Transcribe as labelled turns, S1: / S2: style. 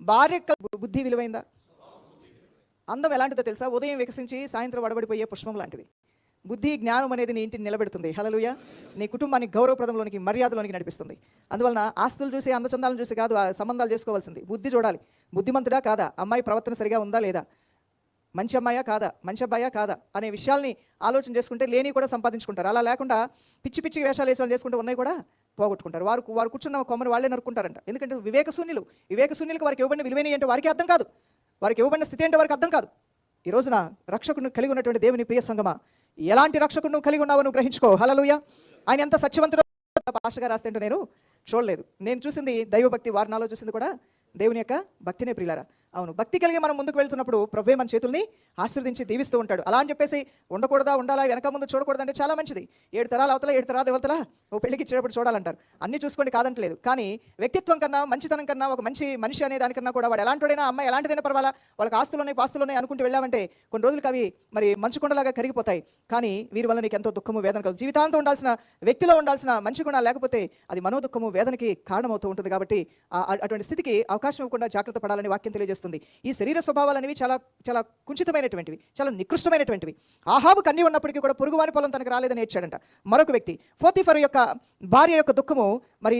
S1: భార్య యొక్క బుద్ధి విలువైందా? అందం ఎలాంటిదో తెలుసా? ఉదయం వికసించి సాయంత్రం వడబడిపోయే పుష్పం లాంటిది. బుద్ధి జ్ఞానం అనేది నీ ఇంటిని నిలబెడుతుంది. హల్లెలూయా. నీ కుటుంబాన్ని గౌరవప్రదంలోనికి మర్యాదలోనికి నడిపిస్తుంది. అందువలన ఆస్తులు చూసి అందచందాలను చూసి కాదు ఆ సంబంధాలు చేసుకోవాల్సింది. బుద్ధి చూడాలి. బుద్ధిమంతుడా కాదా, అమ్మాయి ప్రవర్తన సరిగా ఉందా లేదా, మంచి అమ్మాయా కాదా, మంచి అబ్బాయా కాదా అనే విషయాల్ని ఆలోచన చేసుకుంటే లేని కూడా సంపాదించుకుంటారు. అలా లేకుండా పిచ్చి పిచ్చి వేషాలు వేసి వాళ్ళు చేసుకుంటే ఉన్నాయి కూడా పోగొట్టుకుంటారు. వారు కూర్చున్న కొమ్మని వాళ్ళే నరుక్కుంటారంట. ఎందుకంటే వివేకశూన్యులకు వారికి ఇవ్వబడిన విలువైన ఏంటో వారికి అర్థం కాదు, వారికి ఇవ్వబడిన స్థితి ఏంటో వారికి అర్థం కాదు. ఈ రోజున రక్షకుడిని కలిగి ఉన్నటువంటి దేవుని ప్రియ సంగమా, ఎలాంటి రక్షకుడు నువ్వు కలిగి ఉన్నావో నువ్వు గ్రహించుకో. హల్లెలూయా. ఆయన ఎంత సత్యవంతుడో భాషగా రాస్తే నేను చూడలేదు. నేను చూసింది దైవభక్తి, వారి నాలో చూసింది కూడా దేవుని యొక్క భక్తినే ప్రియులారా. అవును, భక్తి కలిగి మనం ముందుకు వెళ్తున్నప్పుడు ప్రభువే మన చేతుల్ని ఆశీర్వదించి దీవిస్తూ ఉంటాడు. అలా అని చెప్పేసి ఉండకూడదా, ఉండాలా, వెనక ముందు చూడకూడదు అంటే చాలా మంచిది. 7 తరాలు అవతల 7 తరాలు అవతల ఓ పెళ్లికి ఇచ్చేటప్పుడు చూడాలంటారు. అన్ని చూసుకోండి కాదంటలేదు. కానీ వ్యక్తిత్వం కన్నా, మంచితనం కన్నా, ఒక మంచి మనిషి అనే దానికన్నా కూడా వాడు ఎలాంటిదైనా, అమ్మాయి ఎలాంటిదైనా పర్వాలా, వాళ్ళకి ఆస్తులున్నాయి పాస్తులున్నాయి అనుకుంటూ వెళ్ళామంటే కొన్ని రోజులకి అవి మరి మంచుకొండలాగా కరిగిపోతాయి. కానీ వీరి వల్ల నీకు ఎంతో దుఃఖము వేదన కలుగు. జీవితాంతం ఉండాల్సిన వ్యక్తిలో ఉండాల్సిన మంచి గుణాలు లేకపోతే అది మనోదుఃఖము వేదనకి కారణమవుతూ ఉంటుంది. కాబట్టి అటువంటి స్థితికి అవకాశం ఇవ్వకుండా జాగ్రత్త పడాలని వాక్యం తెలియజేస్తుంది. ఈ శరీర స్వభావాలు అనేవి చాలా చాలా కుంచితమైనటువంటివి, చాలా నికృష్టమైనటువంటివి. ఆహాబుకు అన్ని ఉన్నప్పటికీ కూడా పొరుగువాని పొలం తనకు రాలేదని ఏడ్చాడంట. మరొక వ్యక్తి పోతీఫరు యొక్క భార్య యొక్క దుఃఖము మరి